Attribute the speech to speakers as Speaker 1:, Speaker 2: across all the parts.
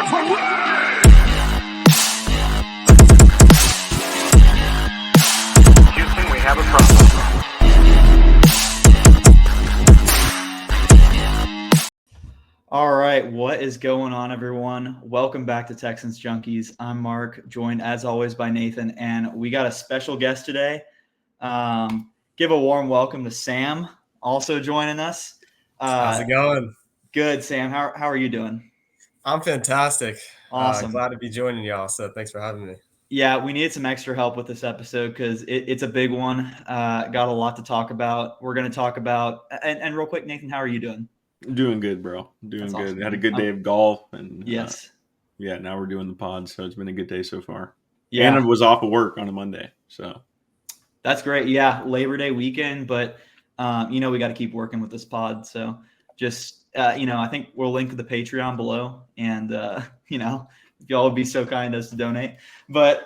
Speaker 1: Houston, we have a problem.
Speaker 2: All right, what is going on, everyone? Welcome back to Texans Junkies. I'm Mark, joined as always by Nathan, and we got a special guest today. Give a warm welcome to Sam, also joining us.
Speaker 3: How's it going?
Speaker 2: Good, Sam. How are you doing?
Speaker 3: I'm fantastic.
Speaker 2: Awesome.
Speaker 3: Glad to be joining y'all. So thanks for having me.
Speaker 2: Yeah, we needed some extra help with this episode because it's a big one. Got a lot to talk about. We're going to talk about and real quick, Nathan, how are you doing?
Speaker 4: Doing good, bro. Doing
Speaker 2: That's
Speaker 4: good.
Speaker 2: awesome,
Speaker 4: Had a
Speaker 2: man.
Speaker 4: good day of golf, and
Speaker 2: Yes.
Speaker 4: now we're doing the pod, so it's been a good day so far.
Speaker 2: Yeah.
Speaker 4: And I was off of work on a Monday, so
Speaker 2: That's great. Yeah, Labor Day weekend, but we got to keep working with this pod. So just I think we'll link to the Patreon below, and if y'all would be so kind as to donate. But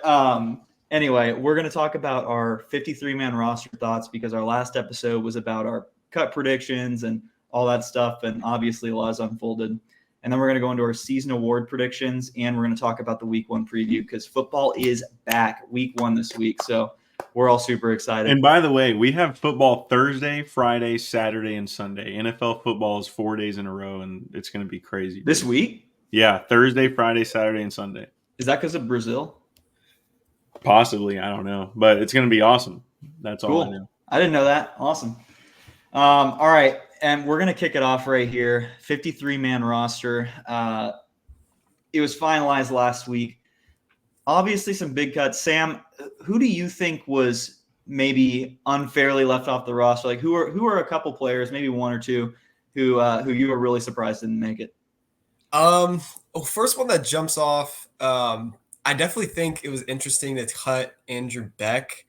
Speaker 2: anyway, we're going to talk about our 53-man roster thoughts because our last episode was about our cut predictions and all that stuff, and obviously a lot has unfolded. And then we're going to go into our season award predictions, and we're going to talk about the Week 1 preview because football is back, Week 1 this week. So we're all super excited.
Speaker 4: And by the way, we have football Thursday, Friday, Saturday, and Sunday. NFL football is 4 days in a row, and it's going to be crazy.
Speaker 2: This week?
Speaker 4: Yeah, Thursday, Friday, Saturday, and Sunday.
Speaker 2: Is that because of Brazil?
Speaker 4: Possibly, I don't know. But it's going to be awesome. That's all I know.
Speaker 2: I didn't know that. Awesome. All right, and we're going to kick it off right here. 53-man roster. It was finalized last week. Obviously, some big cuts. Sam, who do you think was maybe unfairly left off the roster? Like, who are a couple players, maybe one or two, who you were really surprised didn't make it?
Speaker 3: First one that jumps off. I definitely think it was interesting to cut Andrew Beck.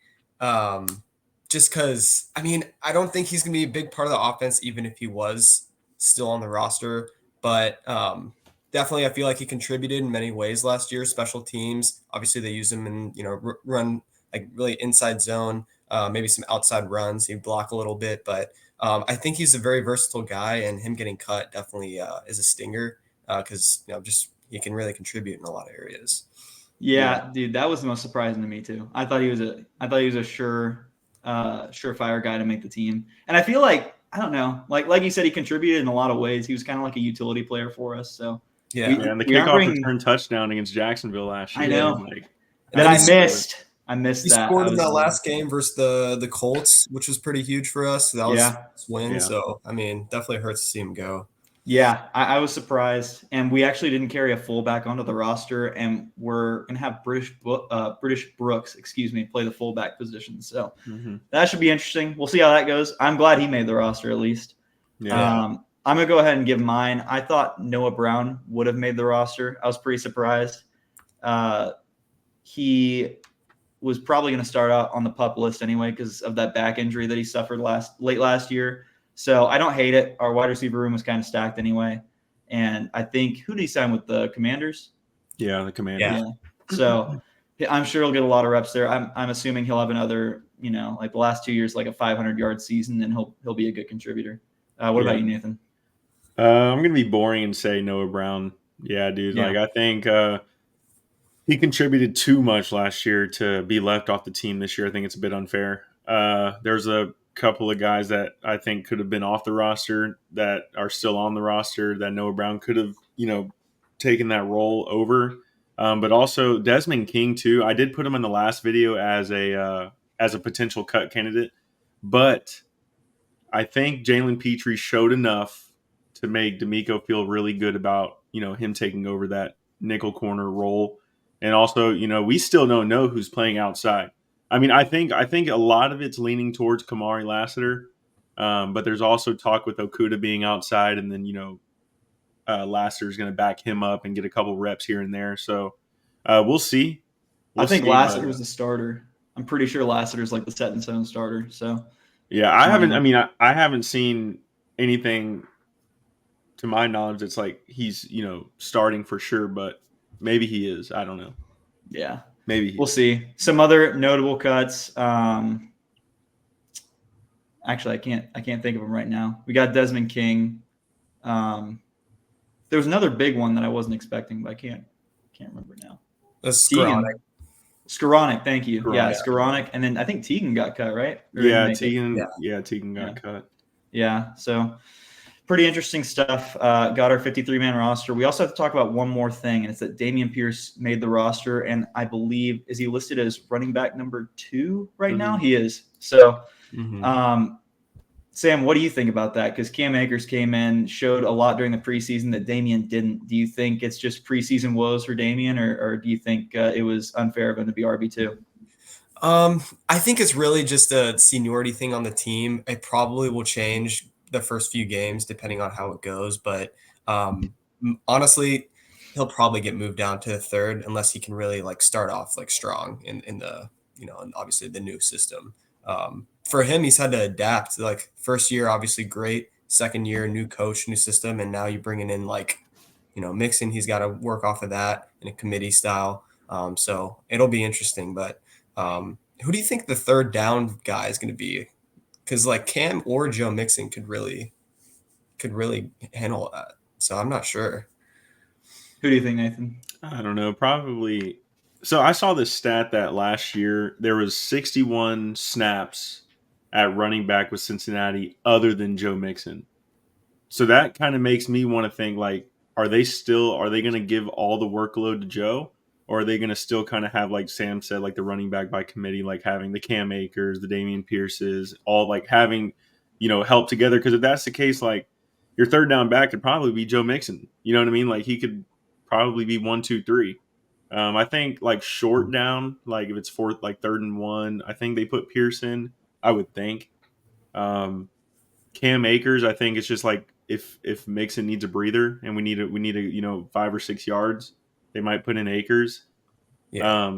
Speaker 3: Just because, I don't think he's going to be a big part of the offense, even if he was still on the roster. But definitely, I feel like he contributed in many ways last year. Special teams, obviously, they use him in run like really inside zone, maybe some outside runs. He'd block a little bit, but I think he's a very versatile guy, and him getting cut definitely is a stinger because just he can really contribute in a lot of areas.
Speaker 2: Yeah, dude, that was the most surprising to me too. I thought he was a surefire guy to make the team, and I feel like I don't know, like you said, he contributed in a lot of ways. He was kind of like a utility player for us. So
Speaker 4: and the kickoff return touchdown against Jacksonville last year.
Speaker 2: I know
Speaker 4: that
Speaker 2: I missed. I missed
Speaker 3: he
Speaker 2: that.
Speaker 3: He scored in that last game versus the Colts, which was pretty huge for us. That was a win. Yeah. So definitely hurts to see him go.
Speaker 2: Yeah, I was surprised, and we actually didn't carry a fullback onto the roster, and we're gonna have British Brooks, play the fullback position. So that should be interesting. We'll see how that goes. I'm glad he made the roster at least. Yeah. I'm gonna go ahead and give mine. I thought Noah Brown would have made the roster. I was pretty surprised. He was probably going to start out on the PUP list anyway because of that back injury that he suffered late last year. So I don't hate it. Our wide receiver room was kind of stacked anyway. And I think, who did he sign with, the Commanders?
Speaker 4: Yeah, the Commanders.
Speaker 2: Yeah. So I'm sure he'll get a lot of reps there. I'm assuming he'll have another, like the last 2 years, like a 500-yard season, and he'll be a good contributor. What about you, Nathan?
Speaker 4: I'm going to be boring and say Noah Brown. Yeah, dude. Yeah. Like, I think he contributed too much last year to be left off the team this year. I think it's a bit unfair. There's a couple of guys that I think could have been off the roster that are still on the roster that Noah Brown could have, taken that role over. But also Desmond King too. I did put him in the last video as a potential cut candidate, but I think Jalen Petrie showed enough to make D'Amico feel really good about, him taking over that nickel corner role. And also, we still don't know who's playing outside. I think a lot of it's leaning towards Kamari Lassiter, but there's also talk with Okudah being outside, and then Lassiter's going to back him up and get a couple reps here and there. So we'll see.
Speaker 2: I think Lassiter was the starter. I'm pretty sure Lassiter's like the set in stone starter. So
Speaker 4: yeah, I haven't seen anything to my knowledge that's like he's starting for sure, but maybe he is. I don't know.
Speaker 2: Yeah.
Speaker 4: Maybe
Speaker 2: we'll see. Some other notable cuts. Actually, I can't think of them right now. We got Desmond King. There was another big one that I wasn't expecting, but I can't remember now.
Speaker 3: Skowronek.
Speaker 2: Skowronek, thank you.
Speaker 4: Skowronek.
Speaker 2: Yeah, Skowronek, and then I think Teagan got cut, right? Or
Speaker 4: Yeah,
Speaker 2: didn't make it?
Speaker 4: Teagan.
Speaker 3: Yeah.
Speaker 4: Yeah, Teagan got cut.
Speaker 2: Yeah, so pretty interesting stuff. Got our 53-man roster. We also have to talk about one more thing, and it's that Dameon Pierce made the roster, and I believe, is he listed as running back number 2 right now? He is. So, Sam, what do you think about that? Because Cam Akers came in, showed a lot during the preseason that Dameon didn't. Do you think it's just preseason woes for Dameon, or do you think it was unfair of him to be RB2?
Speaker 3: I think it's really just a seniority thing on the team. It probably will change the first few games depending on how it goes, but honestly, he'll probably get moved down to the third unless he can really like start off like strong in the and obviously the new system. For him, he's had to adapt. Like first year, obviously great. Second year, new coach, new system, and now you're bringing in like Mixon. He's got to work off of that in a committee style. So it'll be interesting, but. Who do you think the third down guy is going to be? Because like Cam or Joe Mixon could really handle that. So I'm not sure.
Speaker 2: Who do you think, Nathan?
Speaker 4: I don't know. Probably. So I saw this stat that last year there was 61 snaps at running back with Cincinnati other than Joe Mixon. So that kind of makes me want to think like, are they going to give all the workload to Joe? Or are they going to still kind of have, like Sam said, like the running back by committee, like having the Cam Akers, the Dameon Pierces, all like having, help together? Because if that's the case, like your third down back could probably be Joe Mixon. You know what I mean? Like he could probably be 1, 2, 3. I think like short down, like if it's fourth, like 3rd and 1, I think they put Pearson. I would think. Cam Akers, I think it's just like if Mixon needs a breather and we need a 5 or 6 yards. They might put in Akers.
Speaker 3: Yeah.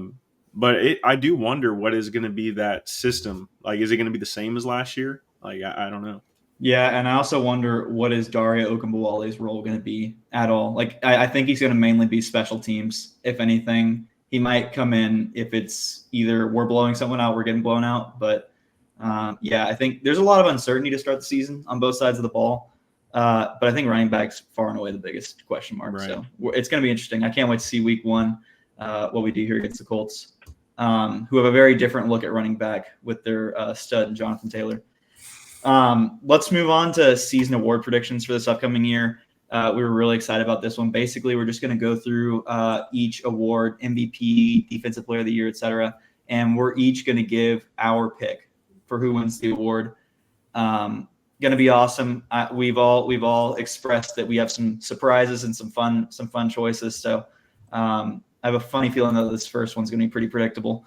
Speaker 4: But I do wonder what is going to be that system. Like, is it going to be the same as last year? Like, I don't know.
Speaker 2: Yeah, and I also wonder what is Dario Ogunbowale's role going to be at all. Like, I think he's going to mainly be special teams, if anything. He might come in if it's either we're blowing someone out, we're getting blown out. But, I think there's a lot of uncertainty to start the season on both sides of the ball. But I think running back's far and away the biggest question mark. Right. So it's going to be interesting. I can't wait to see week 1 what we do here against the Colts, who have a very different look at running back with their stud, Jonathan Taylor. Let's move on to season award predictions for this upcoming year. We were really excited about this one. Basically, we're just going to go through each award, MVP, Defensive Player of the Year, etc., and we're each going to give our pick for who wins the award. Going to be awesome. We've all expressed that we have some surprises and some fun choices. So I have a funny feeling that this first one's going to be pretty predictable.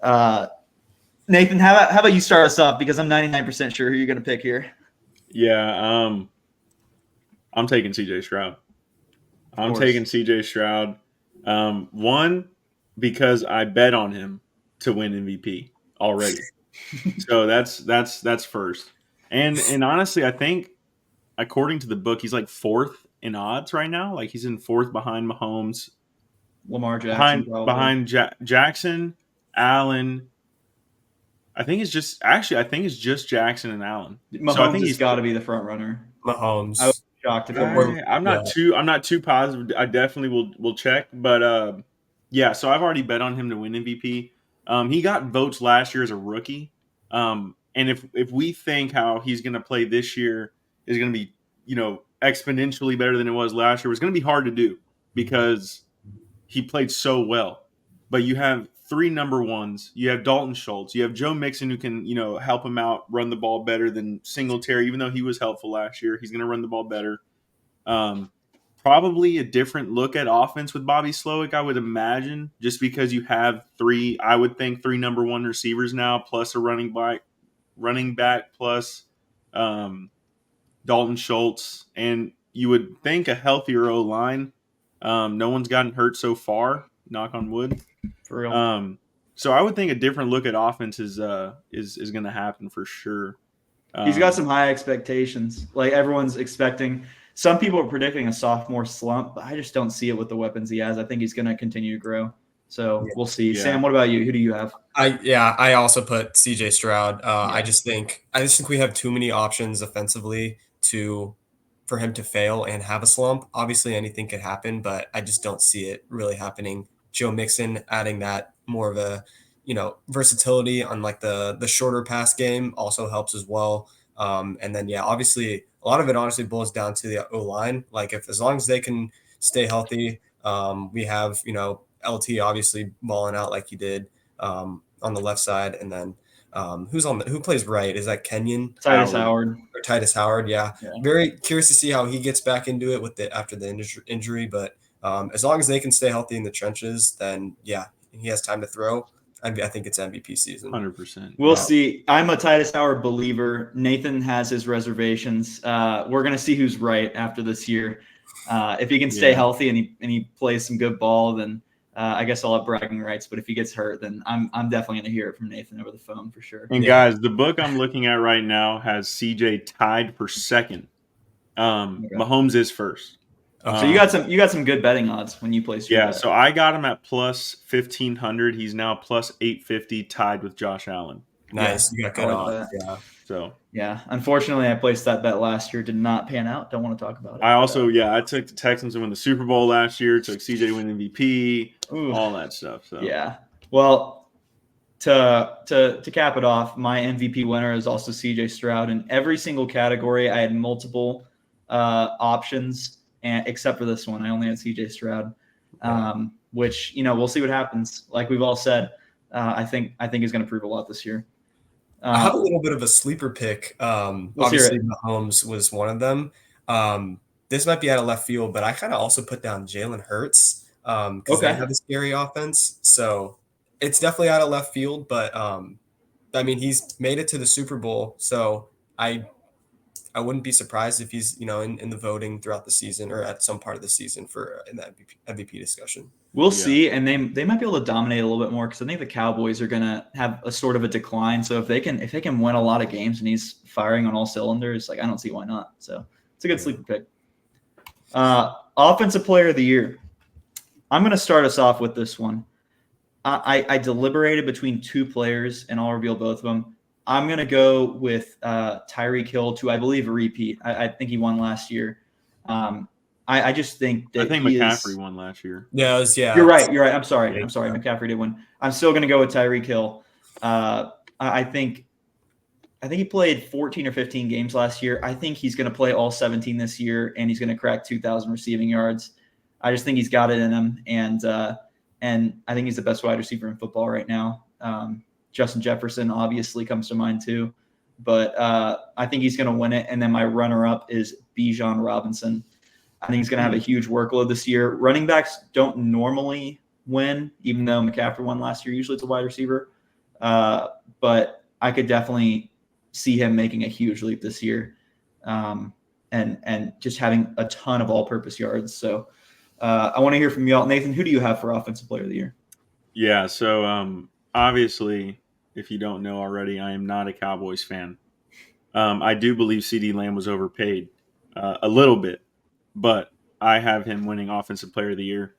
Speaker 2: Nathan, how about you start us off, because I'm 99% sure who you're going to pick here.
Speaker 4: Yeah, I'm taking CJ Stroud. I'm taking CJ Stroud. One, because I bet on him to win MVP already. So that's first. And honestly, I think according to the book, he's like 4th in odds right now. Like he's in 4th behind Mahomes,
Speaker 2: Lamar Jackson,
Speaker 4: behind Jackson, Allen. I think it's just Jackson and Allen.
Speaker 2: Mahomes
Speaker 4: so I think
Speaker 2: he's got to be the front runner.
Speaker 3: Mahomes.
Speaker 2: I was shocked if
Speaker 4: I'm not too positive. I definitely will check, but so I've already bet on him to win MVP. He got votes last year as a rookie. And if we think how he's going to play this year is going to be, exponentially better than it was last year, it's going to be hard to do because he played so well. But you have 3 number ones. You have Dalton Schultz. You have Joe Mixon who can, help him out, run the ball better than Singletary. Even though he was helpful last year, he's going to run the ball better. Probably a different look at offense with Bobby Slowick, I would imagine, just because you have 3 number 1 receivers now, plus a running back plus Dalton Schultz, and you would think a healthier O-line. No one's gotten hurt so far, knock on wood.
Speaker 2: For real.
Speaker 4: So I would think a different look at offense is going to happen for sure.
Speaker 2: He's got some high expectations. Like everyone's expecting. Some people are predicting a sophomore slump, but I just don't see it with the weapons he has. I think he's going to continue to grow. So we'll see. Yeah. Sam, what about you? Who do you have?
Speaker 3: I also put CJ Stroud. I just think we have too many options offensively to for him to fail and have a slump. Obviously, anything could happen, but I just don't see it really happening. Joe Mixon adding that more of a, versatility on like the shorter pass game also helps as well. And then, yeah, obviously a lot of it honestly boils down to the O line. Like as long as they can stay healthy, we have, LT obviously balling out like he did on the left side. And then who plays right? Is that Kenyon?
Speaker 2: Titus Howard.
Speaker 3: Or Titus Howard? Yeah.
Speaker 2: Yeah.
Speaker 3: Very curious to see how he gets back into it after the injury. But as long as they can stay healthy in the trenches, then yeah, he has time to throw. I think it's MVP season.
Speaker 4: 100%.
Speaker 2: We'll see. I'm a Titus Howard believer. Nathan has his reservations. We're gonna see who's right after this year. If he can stay healthy and he plays some good ball, then I guess I'll have bragging rights. But if he gets hurt, then I'm definitely gonna hear it from Nathan over the phone for sure.
Speaker 4: And guys, the book I'm looking at right now has CJ tied for second. Mahomes is first.
Speaker 2: So you got some good betting odds when you place your bet.
Speaker 4: So I got him at plus 1,500. He's now plus 850, tied with Josh Allen.
Speaker 3: Nice. You got good odds.
Speaker 4: Yeah. So
Speaker 2: unfortunately, I placed that bet last year. Did not pan out. Don't want to talk about it.
Speaker 4: I also, I took the Texans to win the Super Bowl last year. Took CJ to win MVP. All that stuff. So
Speaker 2: well, to cap it off, my MVP winner is also CJ Stroud. In every single category, I had multiple options. And except for this one, I only had CJ Stroud, which we'll see what happens. Like we've all said, I think is going to prove a lot this year.
Speaker 3: I have a little bit of a sleeper pick. Obviously, Mahomes was one of them. This might be out of left field, but I kind of also put down Jalen Hurts because they have a scary offense. So it's definitely out of left field, but I mean he's made it to the Super Bowl, so I wouldn't be surprised if he's, in the voting throughout the season or at some part of the season for in that MVP discussion.
Speaker 2: We'll see, and they might be able to dominate a little bit more because I think the Cowboys are going to have a sort of a decline. So if they can win a lot of games and he's firing on all cylinders, like I don't see why not. So it's a good sleeper pick. Offensive Player of the Year. I'm going to start us off with this one. I deliberated between two players, and I'll reveal both of them. I'm going to go with Tyreek Hill to, I believe, a repeat. I think he won last year. I just think that
Speaker 4: McCaffrey won last year.
Speaker 3: Yeah,
Speaker 2: You're right. I'm sorry. McCaffrey did win. I'm still going to go with Tyreek Hill. I think he played 14 or 15 games last year. I think he's going to play all 17 this year, and he's going to crack 2,000 receiving yards. I just think he's got it in him, and I think he's the best wide receiver in football right now. Justin Jefferson obviously comes to mind too, but I think he's going to win it. And then my runner-up is Bijan Robinson. I think he's going to have a huge workload this year. Running backs don't normally win, even though McCaffrey won last year. Usually it's a wide receiver. But I could definitely see him making a huge leap this year and just having a ton of all-purpose yards. So I want to hear from y'all. Nathan, who do you have for Offensive Player of the Year?
Speaker 4: Yeah, so obviously, if you don't know already, I am not a Cowboys fan. I do believe CeeDee Lamb was overpaid a little bit, but I have him winning Offensive Player of the Year.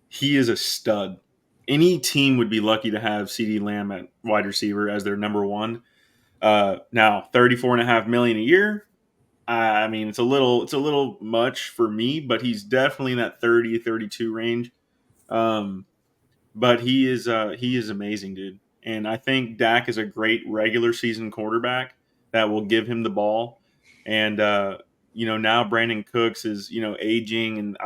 Speaker 4: He is a stud. Any team would be lucky to have CeeDee Lamb at wide receiver as their number one. Now, $34.5 million a year. I mean, it's a little much for me, but he's definitely in that 30, 32 range. But he is amazing, dude. And I think Dak is a great regular season quarterback that will give him the ball. And, now Brandon Cooks is, aging, and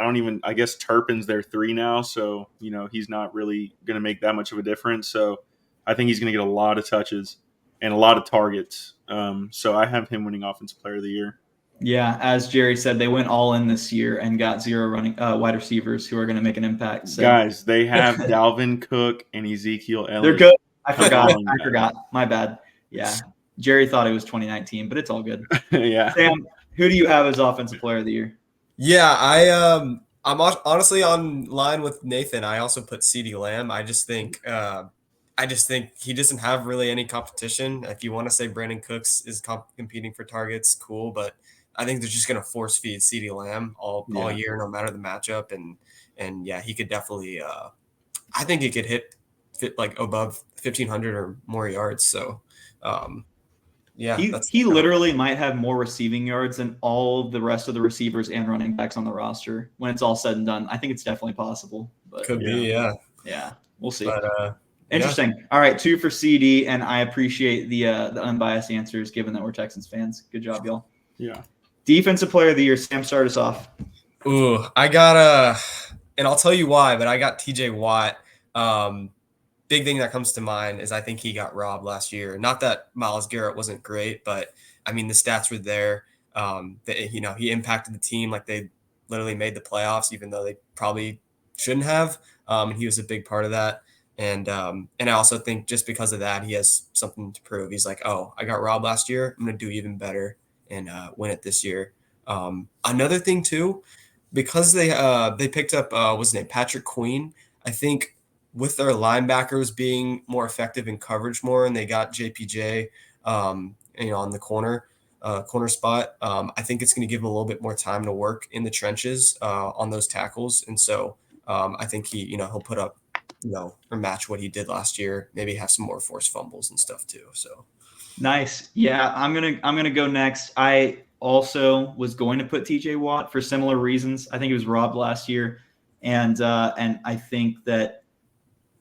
Speaker 4: I guess Turpin's their 3 now. So, he's not really going to make that much of a difference. So I think he's going to get a lot of touches and a lot of targets. So I have him winning Offensive Player of the Year.
Speaker 2: Yeah, as Jerry said, they went all in this year and got 0 running wide receivers who are going to make an impact. So.
Speaker 4: Guys, they have Dalvin Cook and Ezekiel Elliott.
Speaker 2: They're good. I forgot. My bad. Yeah, Jerry thought it was 2019, but it's all good.
Speaker 4: Yeah.
Speaker 2: Sam, who do you have as Offensive Player of the Year?
Speaker 3: Yeah, I'm honestly on line with Nathan. I also put CeeDee Lamb. I just think he doesn't have really any competition. If you want to say Brandon Cooks is competing for targets, cool, but I think they're just going to force feed CeeDee Lamb all year, no matter the matchup. And yeah, he could definitely, I think he could hit like above 1,500 or more yards. So Yeah,
Speaker 2: He literally might have more receiving yards than all of the rest of the receivers and running backs on the roster when it's all said and done. I think it's definitely possible, but
Speaker 3: could be,
Speaker 2: yeah, we'll see.
Speaker 3: But
Speaker 2: Interesting.
Speaker 3: Yeah.
Speaker 2: All right, 2 for CD, and I appreciate the unbiased answers given that we're Texans fans. Good job, y'all.
Speaker 4: Yeah.
Speaker 2: Defensive player of the year, Sam, start us off.
Speaker 3: Ooh, I got and I'll tell you why, but I got TJ Watt. Big thing that comes to mind is I think he got robbed last year. Not that Myles Garrett wasn't great, but I mean the stats were there. He impacted the team like they literally made the playoffs, even though they probably shouldn't have. And he was a big part of that. And I also think just because of that, he has something to prove. He's like, oh, I got robbed last year. I'm going to do even better and win it this year. Another thing too, because they picked up what's his name, Patrick Queen. I think with their linebackers being more effective in coverage more, and they got JPJ, on the corner spot. I think it's going to give him a little bit more time to work in the trenches on those tackles, and so I think he'll put up, or match what he did last year. Maybe have some more forced fumbles and stuff too. So
Speaker 2: nice. Yeah, I'm gonna go next. I also was going to put TJ Watt for similar reasons. I think he was robbed last year, and I think that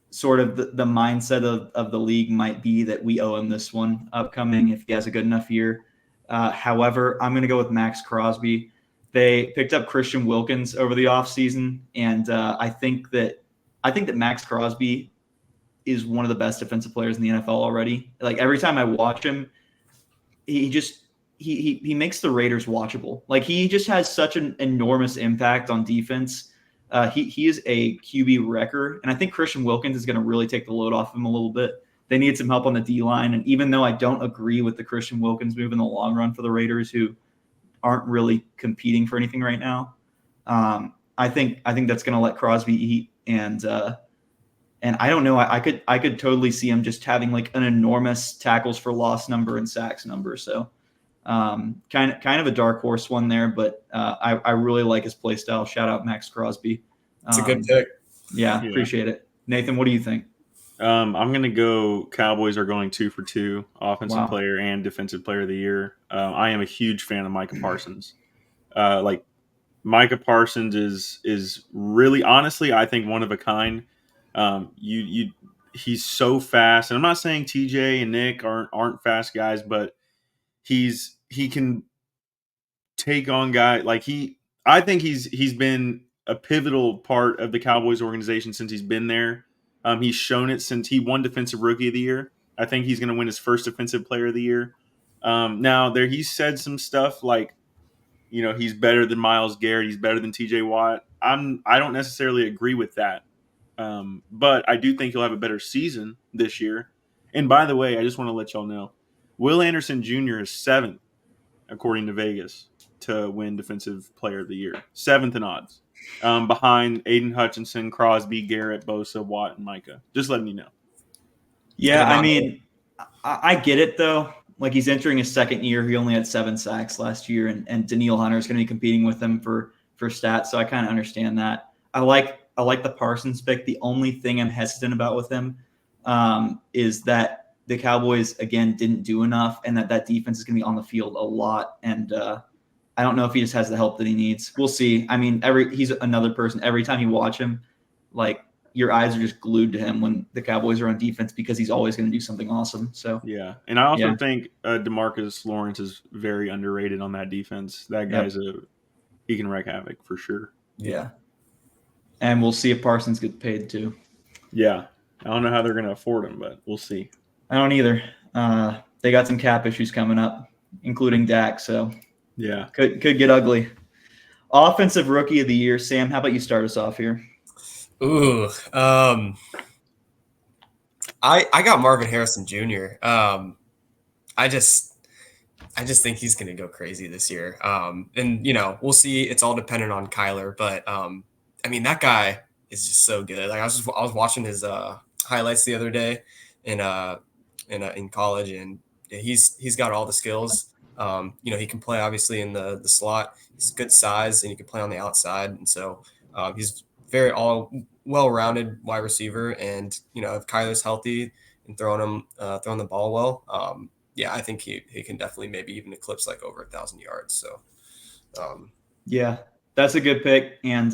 Speaker 2: sort of the mindset of the league might be that we owe him this one upcoming if he has a good enough year. However, I'm going to go with Max Crosby. They picked up Christian Wilkins over the offseason, and I think that Max Crosby is one of the best defensive players in the NFL already. Like every time I watch him, he makes the Raiders watchable. Like he just has such an enormous impact on defense. He is a QB wrecker, and I think Christian Wilkins is going to really take the load off him a little bit. They need some help on the D line, and even though I don't agree with the Christian Wilkins move in the long run for the Raiders, who aren't really competing for anything right now, I think that's going to let Crosby eat, and I don't know, I could totally see him just having like an enormous tackles for loss number and sacks number. So kind of a dark horse one there, but I really like his play style. Shout out Max Crosby.
Speaker 3: It's a good pick.
Speaker 2: Yeah, appreciate it. Nathan, what do you think?
Speaker 4: I'm going to go Cowboys are going 2 for 2, offensive player and defensive player of the year. I am a huge fan of Micah Parsons. Micah Parsons is really, honestly, I think one of a kind. He's so fast, and I'm not saying TJ and Nick aren't fast guys, but he can take on guys I think he's been a pivotal part of the Cowboys organization since he's been there. He's shown it since he won Defensive Rookie of the Year. I think he's going to win his first Defensive Player of the Year. Now he said some stuff like, he's better than Myles Garrett, he's better than TJ Watt. I don't necessarily agree with that. But I do think he'll have a better season this year. And by the way, I just want to let y'all know, Will Anderson Jr. is 7th, according to Vegas, to win Defensive Player of the Year. 7th in odds. Behind Aiden Hutchinson, Crosby, Garrett, Bosa, Watt, and Micah. Just letting you know.
Speaker 2: Yeah, I mean, I get it, though. Like, he's entering his second year. He only had 7 sacks last year, and Daniil Hunter is going to be competing with him for stats, so I kind of understand that. I like the Parsons pick. The only thing I'm hesitant about with him is that the Cowboys, again, didn't do enough, and that defense is going to be on the field a lot, and I don't know if he just has the help that he needs. We'll see. I mean, he's another person. Every time you watch him, like, your eyes are just glued to him when the Cowboys are on defense because he's always going to do something awesome. So
Speaker 4: yeah, and I also think DeMarcus Lawrence is very underrated on that defense. That guy's he can wreak havoc for sure.
Speaker 2: Yeah, and we'll see if Parsons gets paid too.
Speaker 4: Yeah, I don't know how they're going to afford him, but we'll see.
Speaker 2: I don't either. They got some cap issues coming up, including Dak. So
Speaker 4: yeah,
Speaker 2: could get ugly. Offensive Rookie of the Year, Sam. How about you start us off here?
Speaker 3: Ooh, I got Marvin Harrison Jr. I just think he's going to go crazy this year. And we'll see. It's all dependent on Kyler, but I mean, that guy is just so good. Like I was watching his highlights the other day in college, and he's got all the skills. He can play obviously in the slot. He's good size, and he can play on the outside, and so he's very well-rounded wide receiver. And if Kyler's healthy and throwing the ball well, yeah, I think he can definitely maybe even eclipse like over 1,000 yards. So
Speaker 2: Yeah, that's a good pick. And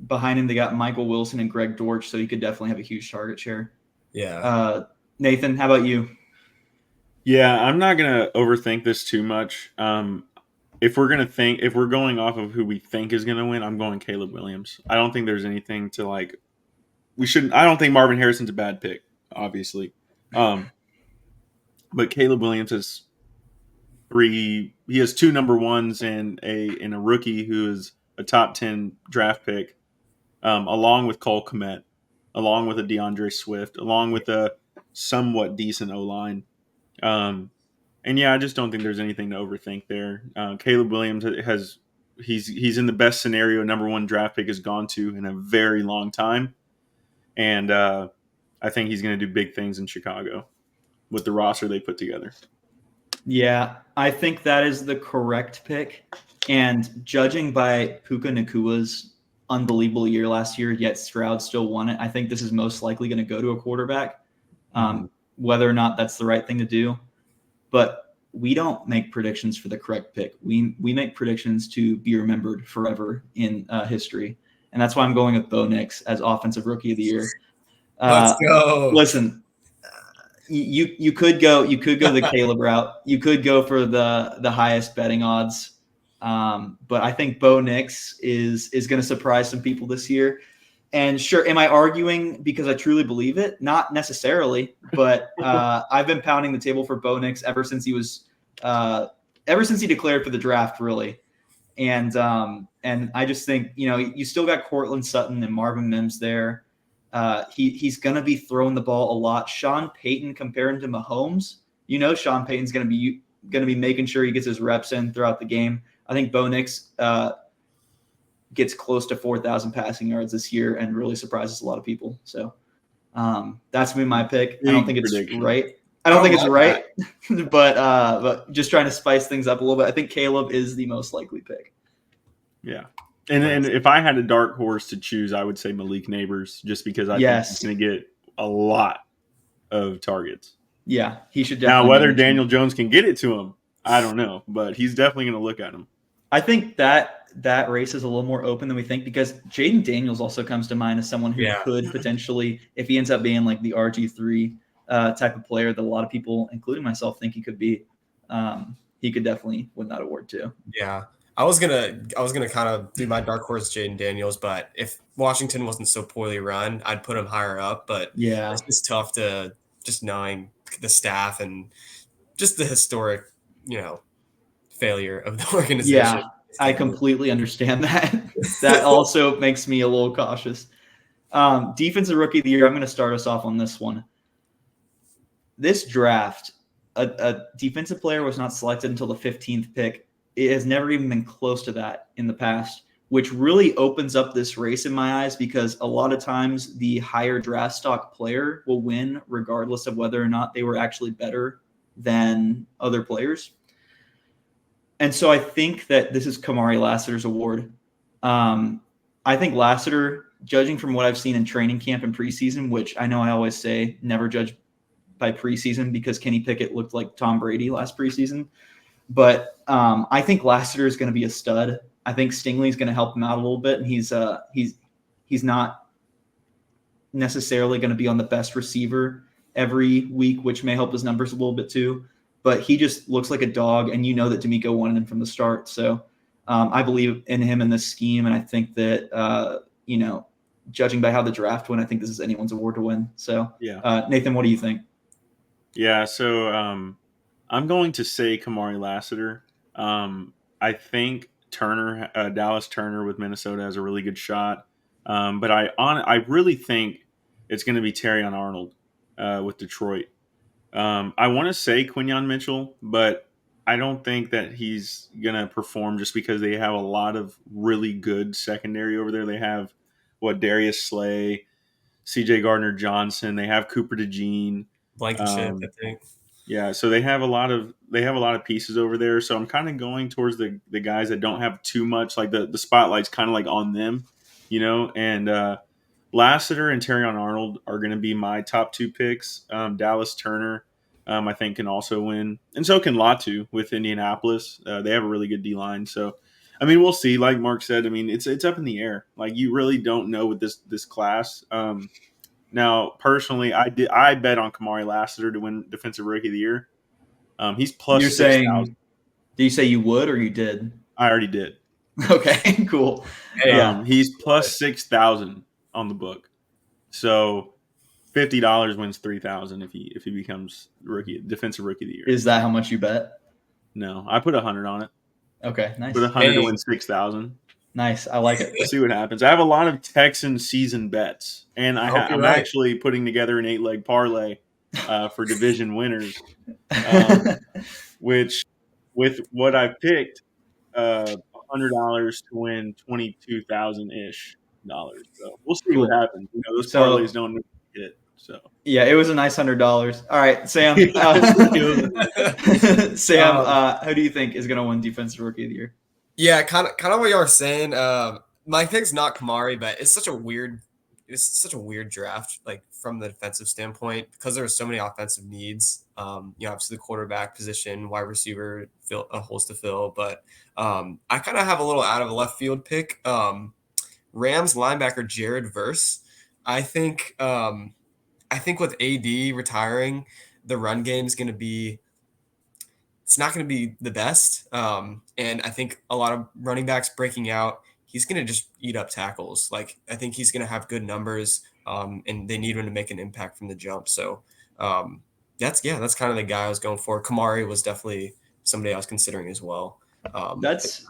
Speaker 2: behind him, they got Michael Wilson and Greg Dortch, so he could definitely have a huge target share.
Speaker 3: yeah,
Speaker 2: Nathan, how about you?
Speaker 4: Yeah, I'm not gonna overthink this too much. If we're going off of who we think is gonna win, I'm going Caleb Williams. I don't think there's anything to like. We shouldn't. I don't think Marvin Harrison's a bad pick, obviously. Um, but Caleb Williams has three. He has two number ones and a rookie who is a top 10 draft pick, along with Cole Kmet, along with a DeAndre Swift, along with a somewhat decent O line. And yeah, I just don't think there's anything to overthink there. Caleb Williams has he's in the best scenario number one draft pick has gone to in a very long time, and I think he's going to do big things in Chicago with the roster they put together.
Speaker 2: Yeah, I think that is the correct pick. And judging by Puka Nakua's unbelievable year last year, yet Stroud still won it, I think this is most likely going to go to a quarterback. Whether or not that's the right thing to do. But we don't make predictions for the correct pick. We make predictions to be remembered forever in history. And that's why I'm going with Bo Nix as Offensive Rookie of the Year.
Speaker 3: let's go.
Speaker 2: Listen, you could go the Caleb route. You could go for the highest betting odds. But I think Bo Nix is going to surprise some people this year. And sure, am I arguing because I truly believe it? Not necessarily, but I've been pounding the table for Bo Nix ever since he declared for the draft, really. And I just think, you still got Cortland Sutton and Marvin Mims there. He's going to be throwing the ball a lot. Sean Payton comparing to Mahomes, Sean Payton's going to be making sure he gets his reps in throughout the game. I think Bo Nix gets close to 4,000 passing yards this year and really surprises a lot of people. So that's going to be my pick. I don't think it's right. I don't think it's right, but just trying to spice things up a little bit. I think Caleb is the most likely pick.
Speaker 4: Yeah. And if I had a dark horse to choose, I would say Malik Neighbors, just because I think he's going to get a lot of targets.
Speaker 2: Yeah, he should definitely.
Speaker 4: Now, whether Daniel Jones can get it to him, I don't know, but he's definitely going to look at him.
Speaker 2: I think that race is a little more open than we think, because Jaden Daniels also comes to mind as someone who could potentially, if he ends up being like the RG3 type of player that a lot of people, including myself, think he could be, he could definitely win that award too.
Speaker 3: Yeah. I was gonna kind of do my dark horse Jaden Daniels, but if Washington wasn't so poorly run, I'd put him higher up. But
Speaker 2: yeah,
Speaker 3: it's just tough to just knowing the staff and just the historic, failure of the organization.
Speaker 2: Yeah, I completely understand that. That also makes me a little cautious. Defensive Rookie of the Year, I'm going to start us off on this one. This draft, a defensive player was not selected until the 15th pick. It has never even been close to that in the past, which really opens up this race in my eyes, because a lot of times the higher draft stock player will win regardless of whether or not they were actually better than other players. And so I think that this is Kamari Lassiter's award. I think Lassiter, judging from what I've seen in training camp and preseason, which I know I always say never judge by preseason because Kenny Pickett looked like Tom Brady last preseason. But I think Lassiter is going to be a stud. I think Stingley's going to help him out a little bit, and he's not necessarily going to be on the best receiver every week, which may help his numbers a little bit too. But he just looks like a dog, and that D'Amico wanted him from the start. So I believe in him in this scheme, and I think that judging by how the draft went, I think this is anyone's award to win. So Nathan, what do you think?
Speaker 4: Yeah, so I'm going to say Kamari Lassiter. I think Dallas Turner with Minnesota has a really good shot. But I really think it's going to be Terrion Arnold with Detroit. I want to say Quinyon Mitchell, but I don't think that he's going to perform just because they have a lot of really good secondary over there. They have Darius Slay, CJ Gardner-Johnson. They have Cooper DeJean.
Speaker 3: Blankenship, I think.
Speaker 4: Yeah, so they have a lot of pieces over there. So I'm kind of going towards the guys that don't have too much, like the spotlight's kind of like on them, and Lassiter and Terrion Arnold are going to be my top two picks. Dallas Turner, I think can also win, and so can Latu with Indianapolis. They have a really good D line, so I mean we'll see. Like Mark said, I mean it's up in the air. Like you really don't know with this class. Now personally, I bet on Kamari Lassiter to win Defensive Rookie of the Year. He's plus
Speaker 2: You're
Speaker 4: 6,000.
Speaker 2: saying, did you say you would or you did?
Speaker 4: I already did.
Speaker 2: Okay, cool.
Speaker 3: Hey,
Speaker 2: Yeah.
Speaker 4: He's plus 6,000 on the book. So $50 wins 3,000 if he becomes Defensive Rookie of the Year.
Speaker 2: Is that how much you bet?
Speaker 4: No, I put 100 on it.
Speaker 2: Okay, nice.
Speaker 4: Put 100 to
Speaker 3: Dang.
Speaker 4: win 6,000.
Speaker 2: Nice. I like it.
Speaker 4: We'll see what happens. I have a lot of Texan season bets, and
Speaker 3: hope you're
Speaker 4: I'm
Speaker 3: right.
Speaker 4: actually putting together an 8-leg parlay for division winners, which with what I've picked, $100 to win 22,000 ish dollars. So we'll see
Speaker 2: Cool.
Speaker 4: what happens. You know, those
Speaker 2: So-
Speaker 4: parlays don't hit. So
Speaker 2: Yeah, it was a nice $100. All right, Sam. Sam, who do you think is going to win Defensive Rookie of the Year?
Speaker 3: Yeah, kind of what you were saying. My pick's not Kamari, but it's such a weird draft, like from the defensive standpoint, because there are so many offensive needs. Obviously the quarterback position, wide receiver, holes to fill. But I kind of have a little out of left field pick. Rams linebacker Jared Verse. I think with AD retiring, the run game is going to be. It's not going to be the best. And I think a lot of running backs breaking out, he's going to just eat up tackles. Like, I think he's going to have good numbers, and they need him to make an impact from the jump. So that's kind of the guy I was going for. Kamari was definitely somebody I was considering as well.
Speaker 2: That's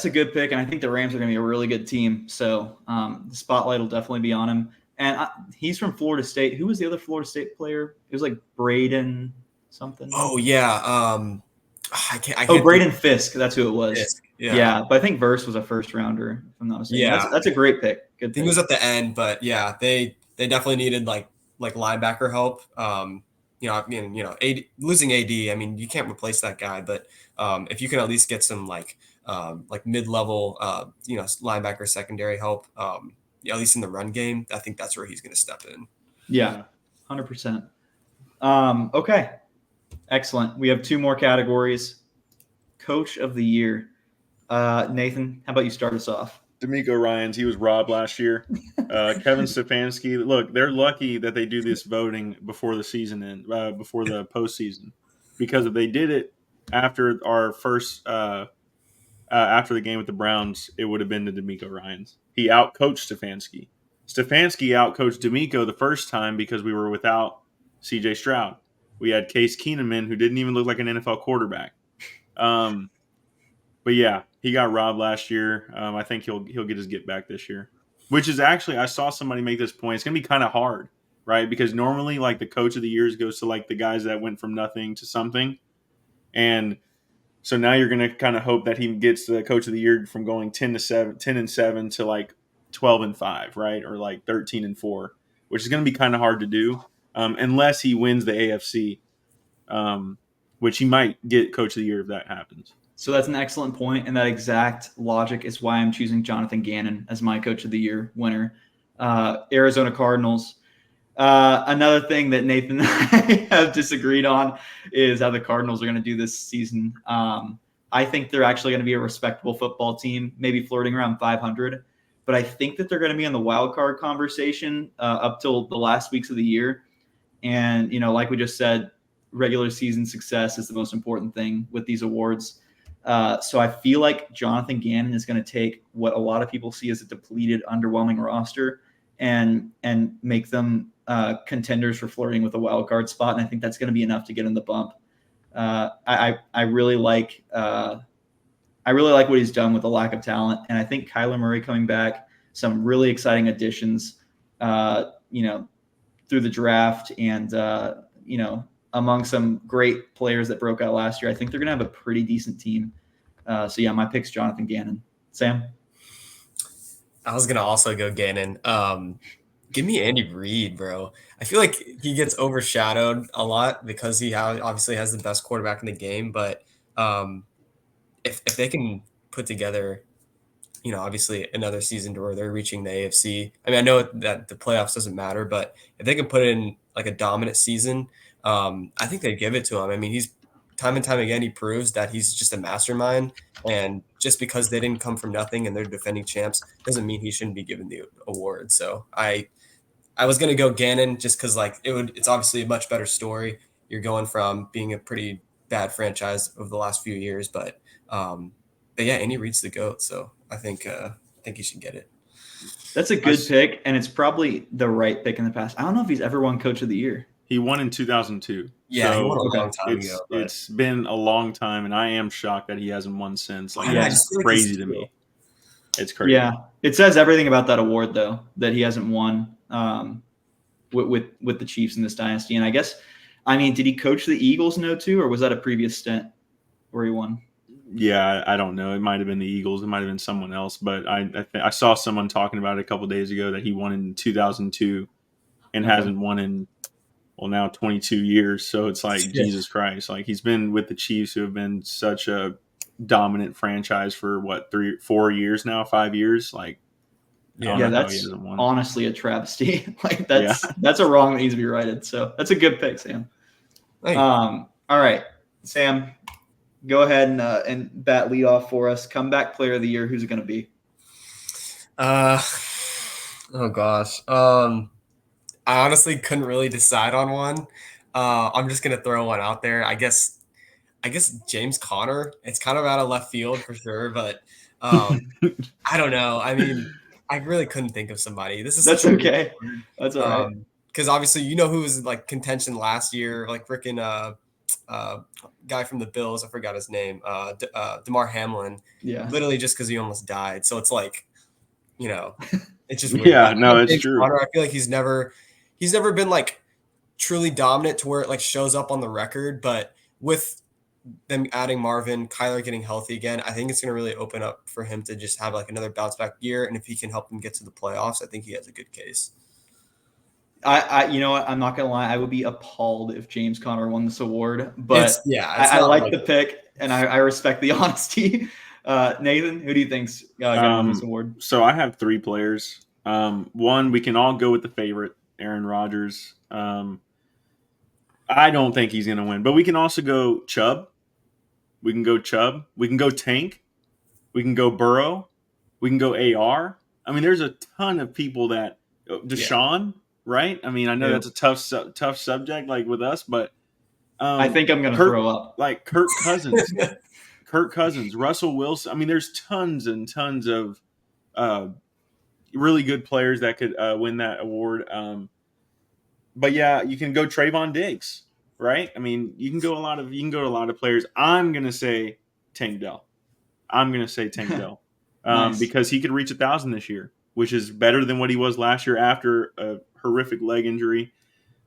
Speaker 2: a good pick, and I think the Rams are going to be a really good team. So the spotlight will definitely be on him. And he's from Florida State. Who was the other Florida State player? It was like Braden something.
Speaker 3: Oh yeah, I can't
Speaker 2: Braden Fisk. That's who it was.
Speaker 3: Fisk.
Speaker 2: Yeah, but I think Verse was a first rounder. If I'm not mistaken.
Speaker 3: Yeah.
Speaker 2: That's a great pick. Good
Speaker 3: I
Speaker 2: pick.
Speaker 3: think it was at the end, but yeah, they definitely needed like linebacker help. Losing AD, I mean, you can't replace that guy, but if you can at least get some like mid-level, linebacker secondary help, at least in the run game, I think that's where he's going to step in.
Speaker 2: Yeah, 100%. Okay, excellent. We have two more categories. Coach of the Year. Nathan, how about you start us off?
Speaker 4: DeMeco Ryans, he was robbed last year. Kevin Stefanski, look, they're lucky that they do this voting before the season end, before the postseason, because if they did it after our first, after the game with the Browns, it would have been to DeMeco Ryans. He outcoached Stefanski. Stefanski outcoached DeMeco the first time because we were without C.J. Stroud. We had Case Keenum, who didn't even look like an NFL quarterback. But yeah, he got robbed last year. I think he'll get his get back this year, which is actually, I saw somebody make this point. It's going to be kind of hard, right? Because normally like the coach of the years goes to like the guys that went from nothing to something. And so now you're going to kind of hope that he gets the coach of the year from going 10-7 to like 12-5, right? Or like 13-4, which is going to be kind of hard to do unless he wins the AFC, which he might get coach of the year if that happens.
Speaker 2: So that's an excellent point, and that exact logic is why I'm choosing Jonathan Gannon as my Coach of the Year winner. Arizona Cardinals. Another thing that Nathan and I have disagreed on is how the Cardinals are going to do this season. I think they're actually going to be a respectable football team, maybe flirting around 500. But I think that they're going to be in the wild card conversation up till the last weeks of the year. And, like we just said, regular season success is the most important thing with these awards. So I feel like Jonathan Gannon is going to take what a lot of people see as a depleted, underwhelming roster and make them contenders for flirting with a wild card spot. And I think that's going to be enough to get in the bump. I really like what he's done with the lack of talent. And I think Kyler Murray coming back, some really exciting additions, through the draft and, among some great players that broke out last year. I think they're going to have a pretty decent team. So yeah, my pick's Jonathan Gannon. Sam?
Speaker 3: I was going to also go Gannon. Give me Andy Reid, bro. I feel like he gets overshadowed a lot because he obviously has the best quarterback in the game. But if they can put together, obviously another season to where they're reaching the AFC. I mean, I know that the playoffs doesn't matter, but if they can put in like a dominant season, I think they give it to him. I mean, he's time and time again, he proves that he's just a mastermind. And just because they didn't come from nothing and they're defending champs doesn't mean he shouldn't be given the award. So I was going to go Gannon just because like it's obviously a much better story. You're going from being a pretty bad franchise over the last few years, but yeah, Andy Reid's the GOAT. So I think he should get it.
Speaker 2: That's a good pick, and it's probably the right pick in the past. I don't know if he's ever won Coach of the Year.
Speaker 4: He won in 2002.
Speaker 3: Yeah,
Speaker 4: so
Speaker 3: he won a long time ago.
Speaker 4: It's been a long time, and I am shocked that he hasn't won since. Like,
Speaker 2: Yeah,
Speaker 4: it's crazy to me. It's crazy.
Speaker 2: Yeah, it says everything about that award, though, that he hasn't won with the Chiefs in this dynasty. And I guess, I mean, did he coach the Eagles in 02, or was that a previous stint where he won?
Speaker 4: Yeah, I don't know. It might have been the Eagles. It might have been someone else. But I saw someone talking about it a couple of days ago that he won in 2002 and hasn't won in, well, now 22 years. So it's like, Jesus Christ. Like, he's been with the Chiefs, who have been such a dominant franchise for, 4 years now, 5 years. Like,
Speaker 2: yeah, that's honestly a travesty. Like, that's a wrong that needs to be righted. So that's a good pick, Sam. All right, Sam, go ahead and bat lead off for us. Comeback player of the year. Who's it going to be?
Speaker 3: Oh gosh. I honestly couldn't really decide on one. I'm just gonna throw one out there. I guess James Conner. It's kind of out of left field for sure, but I don't know. I mean, I really couldn't think of somebody.
Speaker 2: That's okay. That's all right.
Speaker 3: Because obviously, you know who was like contention last year, like freaking guy from the Bills. I forgot his name. DeMar Hamlin.
Speaker 2: Yeah.
Speaker 3: Literally just because he almost died. So it's like, you know, it's just weird.
Speaker 4: Yeah. No, it's true.
Speaker 3: Conner, I feel like he's never been like truly dominant to where it like shows up on the record. But with them adding Marvin, Kyler getting healthy again, I think it's going to really open up for him to just have like another bounce back year. And if he can help them get to the playoffs, I think he has a good case.
Speaker 2: I you know what? I'm not gonna lie. I would be appalled if James Conner won this award, but I like the pick, and I respect the honesty. Nathan, who do you think's gonna win this award?
Speaker 4: So I have 3 players. One, we can all go with the favorite, Aaron Rodgers. I don't think he's gonna win, but we can also go Chubb. We can go Chubb. We can go Tank. We can go Burrow. We can go AR. I mean, there's a ton of people that Deshaun. Yeah. Right? I mean, I know that's a tough subject, like with us, but
Speaker 2: I think I'm going to throw up.
Speaker 4: Like Kirk Cousins, Russell Wilson. I mean, there's tons and tons of really good players that could win that award. But yeah, you can go Trayvon Diggs, right? I mean, you can go to a lot of players. I'm going to say Tank Dell.
Speaker 2: Nice.
Speaker 4: Because he could reach 1,000 this year, which is better than what he was last year after a horrific leg injury,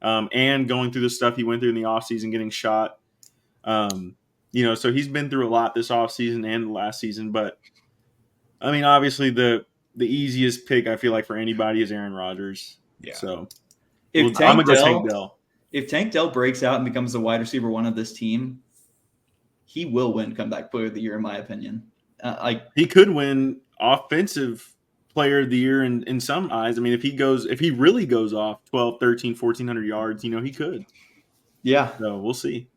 Speaker 4: and going through the stuff he went through in the offseason, getting shot. So he's been through a lot this offseason and last season. But, I mean, obviously the easiest pick, I feel like, for anybody is Aaron Rodgers.
Speaker 3: Yeah.
Speaker 4: So
Speaker 2: I'm going to go Tank Dell. If Tank Dell breaks out and becomes the wide receiver 1 of this team, he will win comeback player of the year, in my opinion.
Speaker 4: He could win offensive player of the year in some eyes. I mean, if he really goes off 12, 13, 1,400 yards, he could.
Speaker 2: Yeah.
Speaker 4: So we'll see.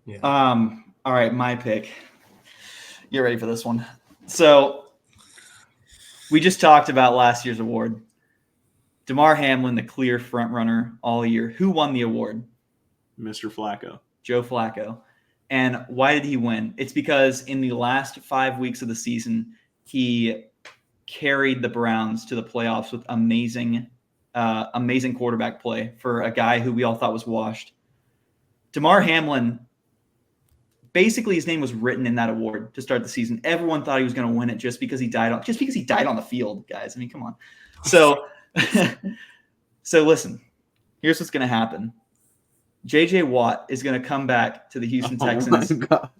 Speaker 3: Yeah.
Speaker 2: All right, my pick. Get ready for this one. So we just talked about last year's award. DeMar Hamlin, the clear front runner all year. Who won the award?
Speaker 4: Mr. Flacco.
Speaker 2: Joe Flacco. And why did he win? It's because in the last 5 weeks of the season, he carried the Browns to the playoffs with amazing quarterback play for a guy who we all thought was washed. DeMar Hamlin, basically his name was written in that award to start the season. Everyone thought he was going to win it just because he died on the field, guys. I mean, come on. So, so listen, here's what's going to happen. J.J. Watt is going to come back to the Houston Texans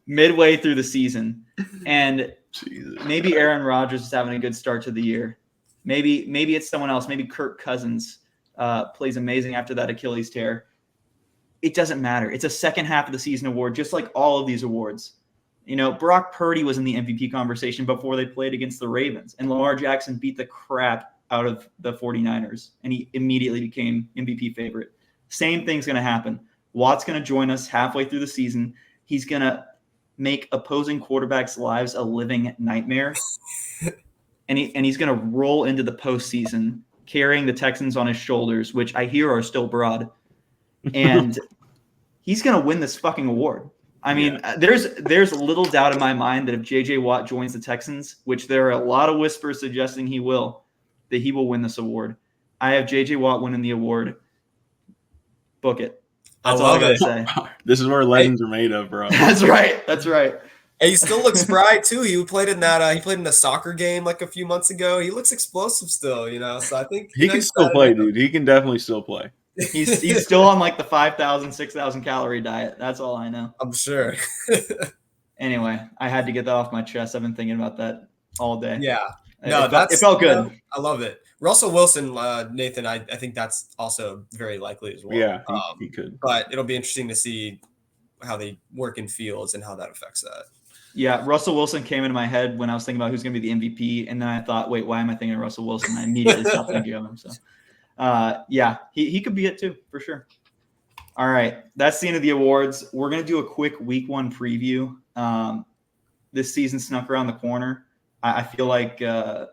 Speaker 2: midway through the season, and maybe Aaron Rodgers is having a good start to the year. Maybe it's someone else. Maybe Kirk Cousins plays amazing after that Achilles tear. It doesn't matter. It's a second half of the season award, just like all of these awards. Brock Purdy was in the MVP conversation before they played against the Ravens, and Lamar Jackson beat the crap out of the 49ers, and he immediately became MVP favorite. Same thing's going to happen. Watt's going to join us halfway through the season. He's going to make opposing quarterbacks' lives a living nightmare. And he's going to roll into the postseason carrying the Texans on his shoulders, which I hear are still broad. And he's going to win this fucking award. I mean, there's little doubt in my mind that if J.J. Watt joins the Texans, which there are a lot of whispers suggesting he will, that he will win this award. I have J.J. Watt winning the award. Book it. That's all I got to say.
Speaker 4: This is where legends are made of, bro.
Speaker 2: That's right.
Speaker 3: Hey, he still looks spry too. He played in that. He played in a soccer game like a few months ago. He looks explosive still, So I think
Speaker 4: he can still play, dude. He can definitely still play.
Speaker 2: He's still on like the 5,000, 6,000 calorie diet. That's all I know.
Speaker 3: I'm sure.
Speaker 2: Anyway, I had to get that off my chest. I've been thinking about that all day.
Speaker 3: Yeah.
Speaker 2: No, it felt good.
Speaker 3: I love it. Russell Wilson, Nathan, I think that's also very likely as well.
Speaker 4: Yeah, he could.
Speaker 3: But it'll be interesting to see how they work in fields and how that affects that.
Speaker 2: Yeah, Russell Wilson came into my head when I was thinking about who's going to be the MVP, and then I thought, wait, why am I thinking of Russell Wilson? I immediately stopped thinking of him. So, yeah, he could be it too, for sure. All right, that's the end of the awards. We're going to do a quick week 1 preview. This season snuck around the corner. I feel like the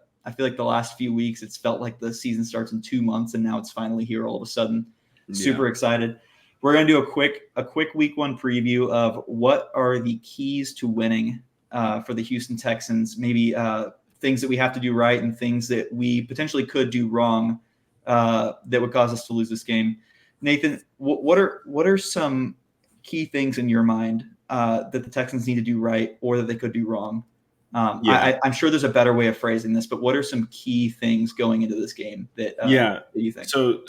Speaker 2: last few weeks it's felt like the season starts in 2 months, and now it's finally here all of a sudden. Super excited. We're going to do a quick week 1 preview of what are the keys to winning for the Houston Texans, maybe things that we have to do right and things that we potentially could do wrong that would cause us to lose this game. Nathan, what are some key things in your mind that the Texans need to do right or that they could do wrong? I'm sure there's a better way of phrasing this, but what are some key things going into this game that you think?
Speaker 4: So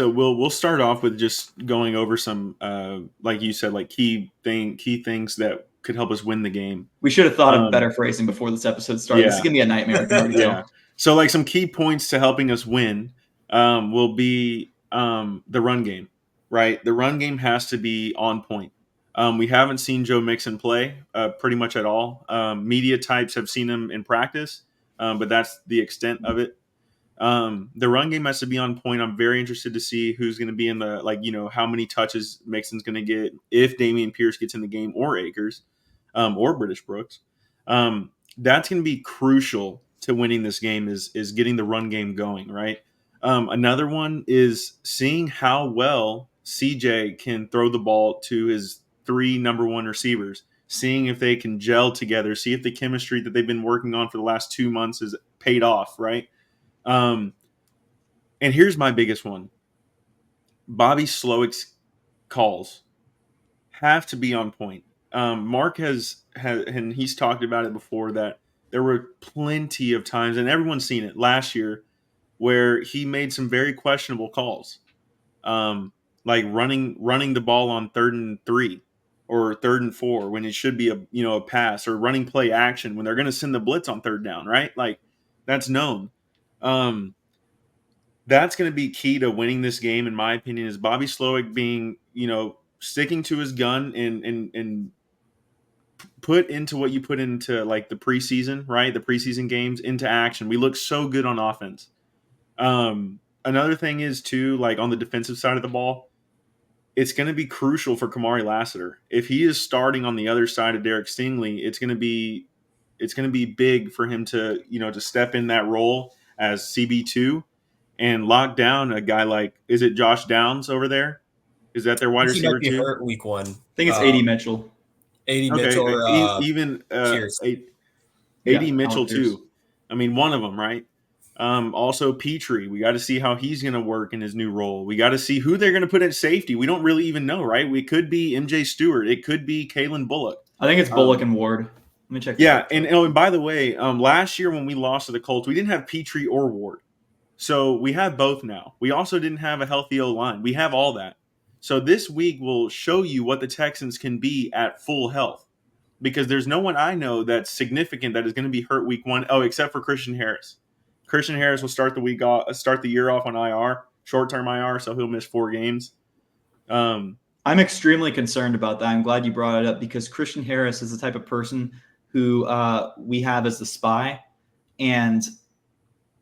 Speaker 4: we'll start off with just going over some like you said, like key things that could help us win the game.
Speaker 2: We should have thought of better phrasing before this episode started. This is gonna be a nightmare. I can already tell.
Speaker 4: So like some key points to helping us win will be the run game, right? The run game has to be on point. We haven't seen Joe Mixon play pretty much at all. Media types have seen him in practice, but that's the extent of it. The run game has to be on point. I'm very interested to see who's going to be in the, how many touches Mixon's going to get if Dameon Pierce gets in the game or Akers or British Brooks. That's going to be crucial to winning this game is getting the run game going, right? Another one is seeing how well CJ can throw the ball to his 3 number 1 receivers, seeing if they can gel together, see if the chemistry that they've been working on for the last 2 months has paid off, right? And here's my biggest one. Bobby Slowick's calls have to be on point. Mark has and he's talked about it before, that there were plenty of times, and everyone's seen it last year, where he made some very questionable calls. Like running the ball on 3rd and 3 or 3rd and 4 when it should be a pass, or running play action when they're going to send the blitz on 3rd down, right? Like that's known. That's going to be key to winning this game, in my opinion, is Bobby Slowick being, sticking to his gun and put into what you put into like the preseason, right? The preseason games into action. We look so good on offense. Another thing is too, like on the defensive side of the ball, it's going to be crucial for Kamari Lassiter. If he is starting on the other side of Derek Stingley, it's going to be big for him to, to step in that role as CB2 and lock down a guy like, is it Josh Downs over there? Is that their wide receiver too?
Speaker 3: Hurt week 1.
Speaker 2: I think it's AD Mitchell.
Speaker 3: Mitchell or
Speaker 4: even
Speaker 3: Pierce.
Speaker 4: AD Mitchell too. I mean, one of them, right? Also Petrie, we got to see how he's going to work in his new role. We got to see who they're going to put at safety. We don't really even know, right? We could be MJ Stewart. It could be Kalen Bullock.
Speaker 2: I think it's Bullock and Ward. Let me check.
Speaker 4: Yeah, and by the way, last year when we lost to the Colts, we didn't have Petrie or Ward. So we have both now. We also didn't have a healthy O-line. We have all that. So this week will show you what the Texans can be at full health, because there's no one I know that's significant that is going to be hurt week 1. Oh, except for Christian Harris. Christian Harris will start the year off on IR, short-term IR, so he'll miss 4 games.
Speaker 2: I'm extremely concerned about that. I'm glad you brought it up, because Christian Harris is the type of person who we have as the spy, and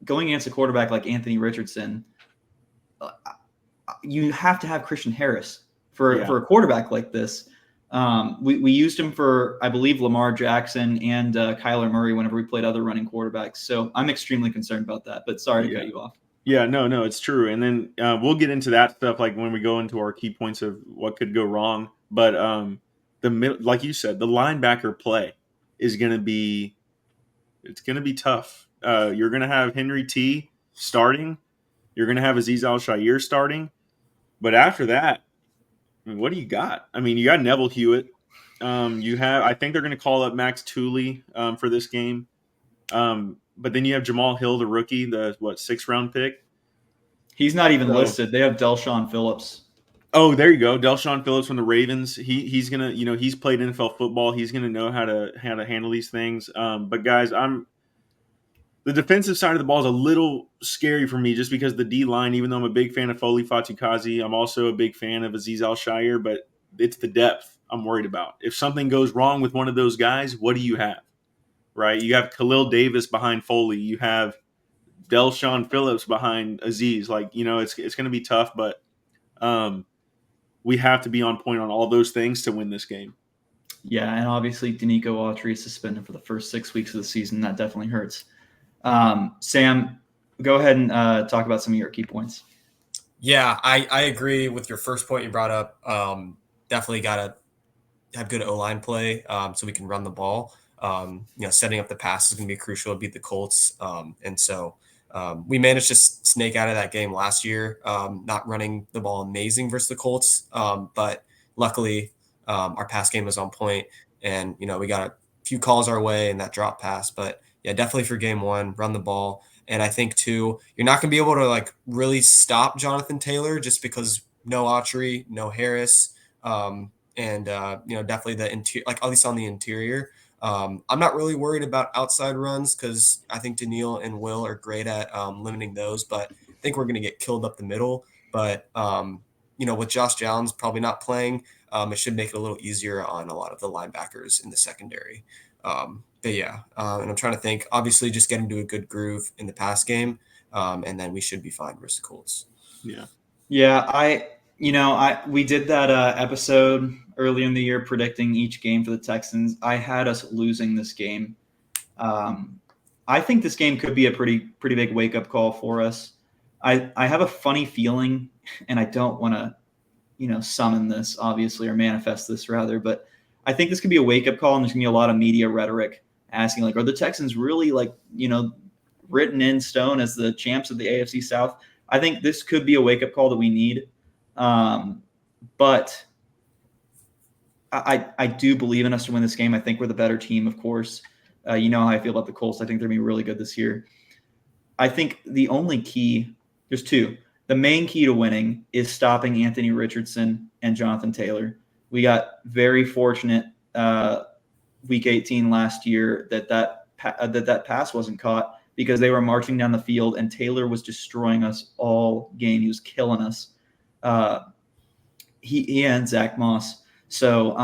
Speaker 2: going against a quarterback like Anthony Richardson, you have to have Christian Harris, for a quarterback like this. We used him for, I believe, Lamar Jackson and Kyler Murray whenever we played other running quarterbacks. So I'm extremely concerned about that. But sorry to cut you off.
Speaker 4: Yeah, no, it's true. And then we'll get into that stuff like when we go into our key points of what could go wrong. But like you said, the linebacker play is going to be tough. You're going to have Henry T starting. You're going to have Azeez Al-Shaair starting. But after that, I mean, what do you got? I mean, you got Neville Hewitt. I think they're going to call up Max Tooley for this game. But then you have Jamal Hill, the rookie, the 6th round pick.
Speaker 2: He's not even listed. They have Delshon Phillips.
Speaker 4: Oh, there you go, Delshon Phillips from the Ravens. He's gonna, he's played NFL football. He's gonna know how to handle these things. But guys, the defensive side of the ball is a little scary for me just because the D line. Even though I'm a big fan of Foley Fatukazi, I'm also a big fan of Azeez Al-Shaair. But it's the depth I'm worried about. If something goes wrong with one of those guys, what do you have? Right? You have Khalil Davis behind Foley. You have Delshon Phillips behind Azeez. It's going to be tough, but we have to be on point on all those things to win this game.
Speaker 2: Yeah, and obviously Danico Autry is suspended for the first 6 weeks of the season. That definitely hurts. Sam, go ahead and talk about some of your key points.
Speaker 3: Yeah, I agree with your first point you brought up. Definitely got to have good O-line play so we can run the ball. Setting up the pass is going to be crucial to beat the Colts. And so we managed to snake out of that game last year, not running the ball amazing versus the Colts. But luckily, our pass game was on point, and, we got a few calls our way in that drop pass. But yeah, definitely for game one, run the ball. And I think too, you're not going to be able to really stop Jonathan Taylor just because no Autry, no Harris. Definitely the interior, at least on the interior. I'm not really worried about outside runs because I think Daniil and Will are great at limiting those, but I think we're going to get killed up the middle. But, with Josh Jones probably not playing, it should make it a little easier on a lot of the linebackers in the secondary. And I'm trying to think, obviously just getting to a good groove in the pass game, and then we should be fine versus the Colts.
Speaker 2: Yeah. We did that episode earlier in the year predicting each game for the Texans. I had us losing this game. I think this game could be a pretty big wake-up call for us. I have a funny feeling, and I don't want to, summon this, obviously, or manifest this, rather, but I think this could be a wake-up call, and there's going to be a lot of media rhetoric asking, are the Texans really, written in stone as the champs of the AFC South? I think this could be a wake-up call that we need. But I do believe in us to win this game. I think we're the better team, of course. You know how I feel about the Colts. I think they're going to be really good this year. I think the only key, there's two. The main key to winning is stopping Anthony Richardson and Jonathan Taylor. We got very fortunate week 18 last year that pass wasn't caught because they were marching down the field and Taylor was destroying us all game. He was killing us. He and Zach Moss. So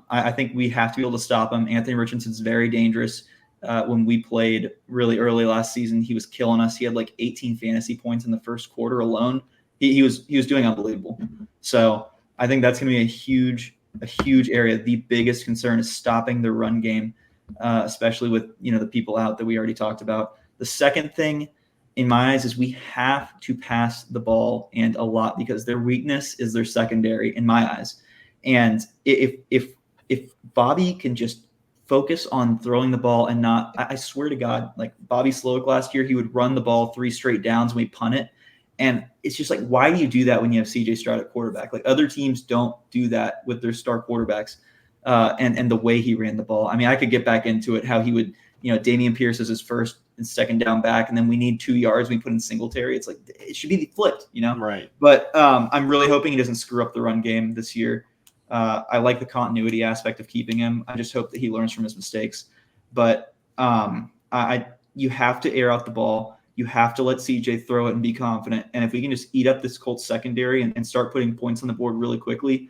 Speaker 2: I think we have to be able to stop him. Anthony Richardson's very dangerous. When we played really early last season, he was killing us. He had 18 fantasy points in the first quarter alone. He was doing unbelievable. So I think that's going to be a huge area. The biggest concern is stopping the run game, especially with the people out that we already talked about. The second thing in my eyes is we have to pass the ball and a lot because their weakness is their secondary in my eyes. And if Bobby can just focus on throwing the ball and not, I swear to God, Bobby Slowick last year, he would run the ball 3 straight downs and we punt it. And it's just why do you do that when you have CJ Stroud at quarterback? Other teams don't do that with their star quarterbacks and the way he ran the ball. I mean, I could get back into it, how he would, Dameon Pierce is his first and second down back, and then we need 2 yards. We put in Singletary. It's it should be flipped,
Speaker 4: Right.
Speaker 2: But I'm really hoping he doesn't screw up the run game this year. I like the continuity aspect of keeping him. I just hope that he learns from his mistakes. But you have to air out the ball. You have to let CJ throw it and be confident. And if we can just eat up this Colts secondary and start putting points on the board really quickly,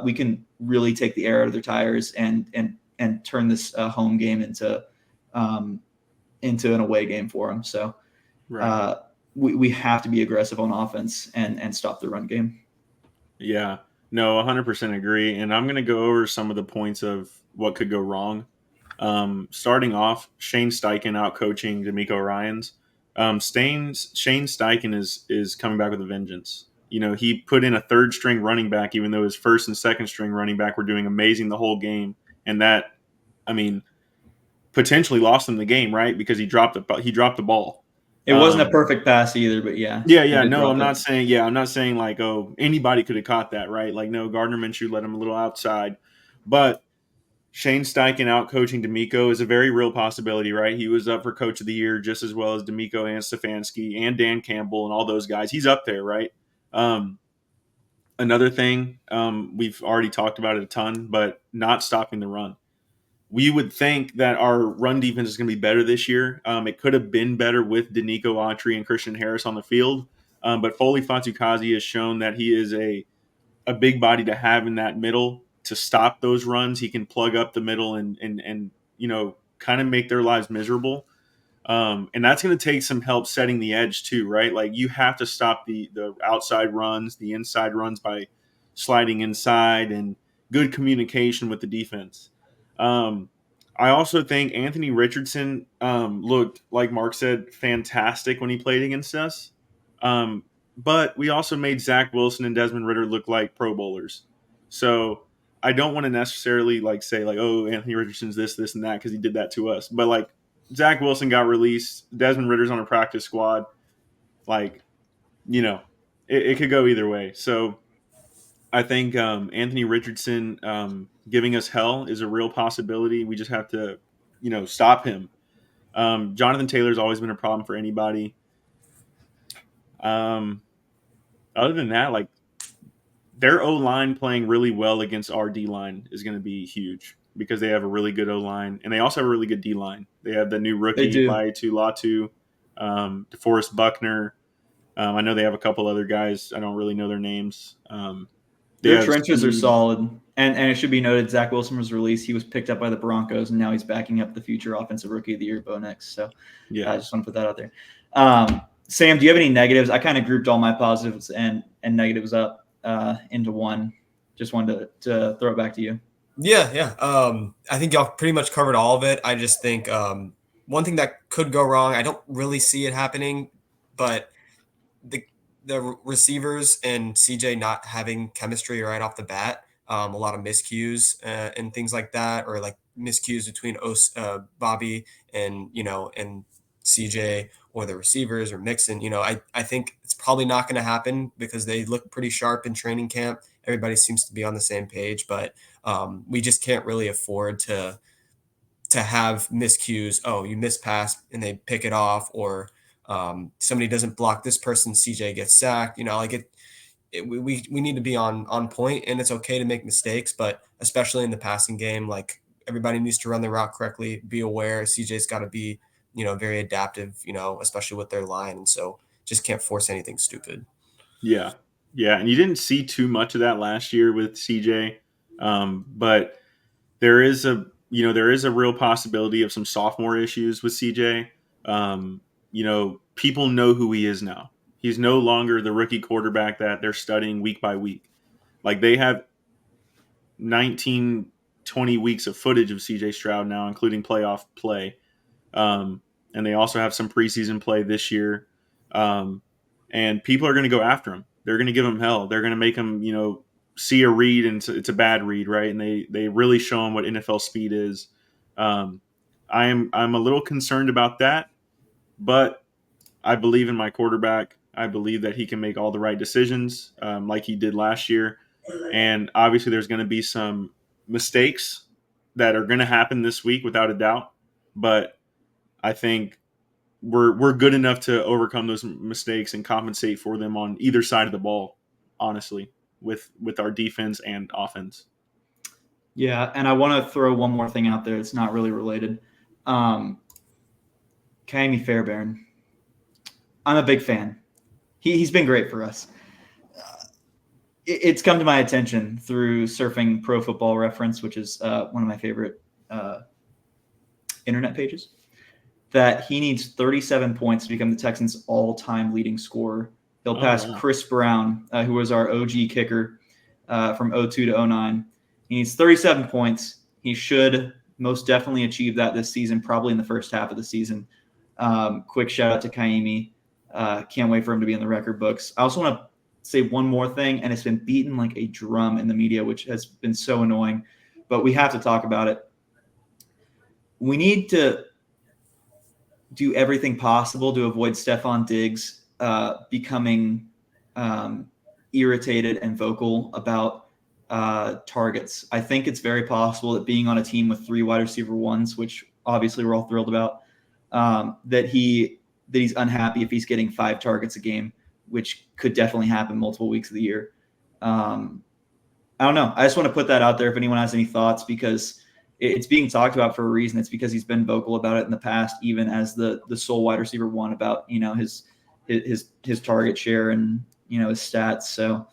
Speaker 2: we can really take the air out of their tires and turn this home game into an away game for them. So we have to be aggressive on offense and stop the run game.
Speaker 4: Yeah. No, 100% agree. And I'm going to go over some of the points of what could go wrong. Starting off, Shane Steichen out coaching D'Amico Ryans. Shane Steichen is coming back with a vengeance. You know, he put in a third string running back, even though his first and second string running back were doing amazing the whole game. And that, I mean, potentially lost them the game, right? Because he dropped the ball.
Speaker 2: It wasn't a perfect pass either, but yeah.
Speaker 4: Yeah. No, I'm not saying like, oh, anybody could have caught that, right? Like, no, Gardner Minshew let him a little outside. But Shane Steichen out coaching D'Amico is a very real possibility, right? He was up for Coach of the Year just as well as D'Amico and Stefanski and Dan Campbell and all those guys. He's up there, right? Another thing, we've already talked about it a ton, but not stopping the run. We would think that our run defense is going to be better this year. It could have been better with Danico Autry and Christian Harris on the field, but Foley Fatukazi has shown that he is a big body to have in that middle to stop those runs. He can plug up the middle and you know, kind of make their lives miserable. And that's going to take some help setting the edge too, right? Like you have to stop the outside runs, the inside runs by sliding inside and good communication with the defense. I also think Anthony Richardson looked, like Mark said, fantastic when he played against us. But we also made Zach Wilson and Desmond Ridder look like Pro Bowlers. So I don't want to necessarily like say like, oh, Anthony Richardson's this, and that because he did that to us. But like Zach Wilson got released, Desmond Ridder's on a practice squad. Like, you know, it could go either way. So I think Anthony Richardson giving us hell is a real possibility. We just have to, you know, stop him. Jonathan Taylor's always been a problem for anybody. Other than that, like their O-line playing really well against our D-line is going to be huge because they have a really good O-line and they also have a really good D-line. They have the new rookie, Laiatu Latu, DeForest Buckner. I know they have a couple other guys. I don't really know their names.
Speaker 2: Their trenches are solid. And it should be noted, Zach Wilson was released. He was picked up by the Broncos, and now he's backing up the future Offensive Rookie of the Year, Bo Nix. So yeah, I just want to put that out there. Sam, do you have any negatives? I kind of grouped all my positives and negatives up into one. Just wanted to throw it back to you.
Speaker 3: Yeah. I think y'all pretty much covered all of it. I just think one thing that could go wrong, I don't really see it happening, but the receivers and CJ not having chemistry right off the bat, a lot of miscues and things like that, or like miscues between Bobby and, you know, and CJ or the receivers or Mixon. You know, I think it's probably not going to happen because they look pretty sharp in training camp. Everybody seems to be on the same page, but we just can't really afford to have miscues. Oh, you miss pass and they pick it off, or somebody doesn't block this person, CJ gets sacked. You know, like we need to be on point, and it's okay to make mistakes, but especially in the passing game, like everybody needs to run the route correctly. Be aware. CJ's got to be, you know, very adaptive, you know, especially with their line, and so just can't force anything stupid.
Speaker 4: Yeah, and you didn't see too much of that last year with CJ, but there is a real possibility of some sophomore issues with CJ. You know, people know who he is now. He's no longer the rookie quarterback that they're studying week by week. Like they have 19, 20 weeks of footage of CJ Stroud now, including playoff play. And they also have some preseason play this year. And people are going to go after him. They're going to give him hell. They're going to make him, you know, see a read and it's a bad read, right? And they really show him what NFL speed is. I'm a little concerned about that, but I believe in my quarterback. I believe that he can make all the right decisions, like he did last year. And obviously, there's going to be some mistakes that are going to happen this week, without a doubt. But I think we're good enough to overcome those mistakes and compensate for them on either side of the ball. Honestly, with our defense and offense.
Speaker 2: Yeah, and I want to throw one more thing out there. It's not really related. Kaimi Fairbairn. I'm a big fan. He's been great for us. It's come to my attention through surfing Pro Football Reference, which is one of my favorite internet pages, that he needs 37 points to become the Texans' all-time leading scorer. He'll pass Chris Brown, who was our OG kicker, from 02 to 09. He needs 37 points. He should most definitely achieve that this season, probably in the first half of the season. Quick shout out to Kaimi. Can't wait for him to be in the record books. I also want to say one more thing, and it's been beaten like a drum in the media, which has been so annoying, but we have to talk about it. We need to do everything possible to avoid Stephon Diggs becoming irritated and vocal about targets. I think it's very possible that being on a team with 3 wide receiver ones, which obviously we're all thrilled about, that he's unhappy if he's getting 5 targets a game, which could definitely happen multiple weeks of the year. I don't know. I just want to put that out there if anyone has any thoughts, because it's being talked about for a reason. It's because he's been vocal about it in the past, even as the sole wide receiver one, about, you know, his target share and, you know, his stats. So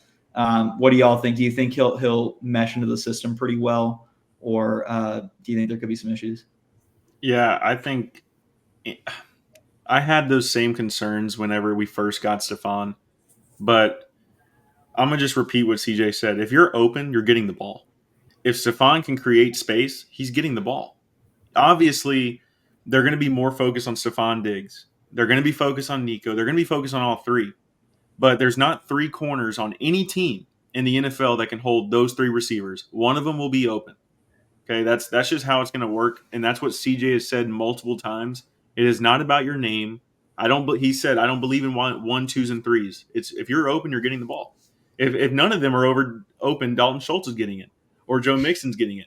Speaker 2: what do y'all think? Do you think he'll mesh into the system pretty well, or do you think there could be some issues?
Speaker 4: Yeah, I think I had those same concerns whenever we first got Stephon, but I'm going to just repeat what CJ said. If you're open, you're getting the ball. If Stephon can create space, he's getting the ball. Obviously, they're going to be more focused on Stephon Diggs. They're going to be focused on Nico. They're going to be focused on all 3. But there's not 3 corners on any team in the NFL that can hold those 3 receivers. One of them will be open. Okay, that's just how it's going to work, and that's what CJ has said multiple times. It is not about your name. He said, I don't believe in 1, 2s, and 3s. It's if you're open, you're getting the ball. If none of them are open, Dalton Schultz is getting it, or Joe Mixon's getting it.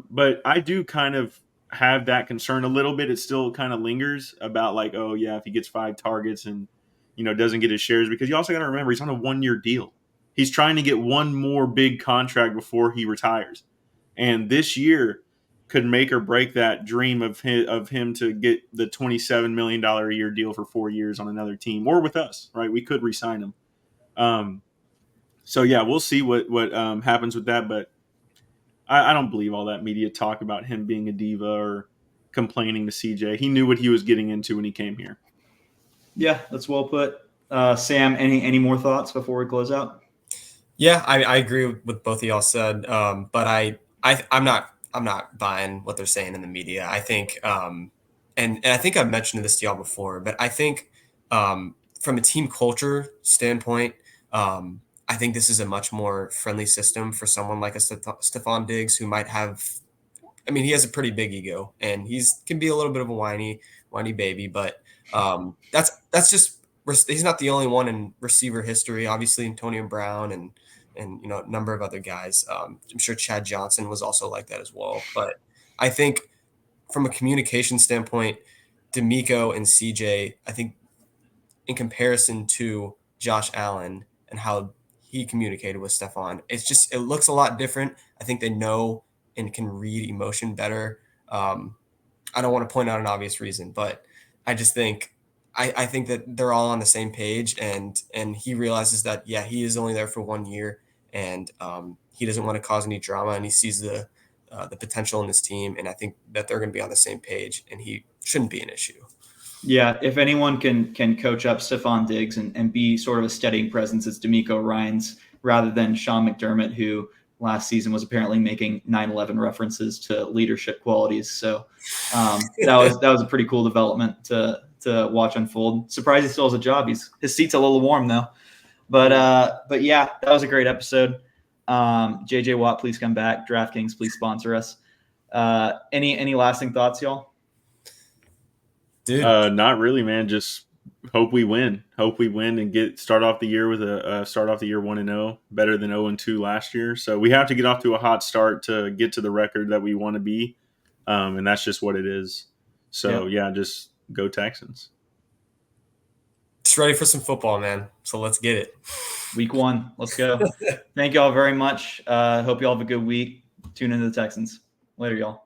Speaker 4: But I do kind of have that concern a little bit. It still kind of lingers about, like, oh yeah, if he gets 5 targets and, you know, doesn't get his shares, because you also got to remember he's on a 1-year deal. He's trying to get one more big contract before he retires, and this year could make or break that dream of him to get the $27 million a year deal for 4 years on another team or with us. Right, we could re-sign him. So yeah, we'll see what happens with that, but I don't believe all that media talk about him being a diva or complaining to CJ. He knew what he was getting into when he came here. Yeah,
Speaker 2: that's well put. Sam, any more thoughts before we close out?
Speaker 3: Yeah, I agree with both of y'all said, but I'm not buying what they're saying in the media. I think, and I think I've mentioned this to y'all before, but I think from a team culture standpoint, I think this is a much more friendly system for someone like a Stephon Diggs, who might have, I mean, he has a pretty big ego, and can be a little bit of a whiny baby, but that's just, he's not the only one in receiver history. Obviously, Antonio Brown and you know, a number of other guys. I'm sure Chad Johnson was also like that as well. But I think from a communication standpoint, D'Amico and CJ, I think in comparison to Josh Allen and how he communicated with Stephon, it looks a lot different. I think they know and can read emotion better. I don't want to point out an obvious reason, but I just think I think that they're all on the same page, and he realizes that, yeah, he is only there for 1 year, and he doesn't want to cause any drama, and he sees the potential in this team, and I think that they're going to be on the same page, and he shouldn't be an issue.
Speaker 2: Yeah, if anyone can coach up Stephon Diggs and be sort of a steadying presence, it's D'Amico Ryans rather than Sean McDermott, who last season was apparently making 9/11 references to leadership qualities. So that was a pretty cool development to watch unfold. Surprised he still has a job. His seat's a little warm though. But yeah, that was a great episode. JJ Watt, please come back. DraftKings, please sponsor us. Any lasting thoughts, y'all?
Speaker 3: Dude,
Speaker 4: not really, man. Just hope we win. Hope we win and start off the year with 1-0, better than 0-2 last year. So we have to get off to a hot start to get to the record that we want to be, and that's just what it is. So yeah, just go Texans.
Speaker 3: Just ready for some football, man. So let's get it.
Speaker 2: Week 1, let's go. Thank y'all very much. Hope y'all have a good week. Tune into the Texans. Later, y'all.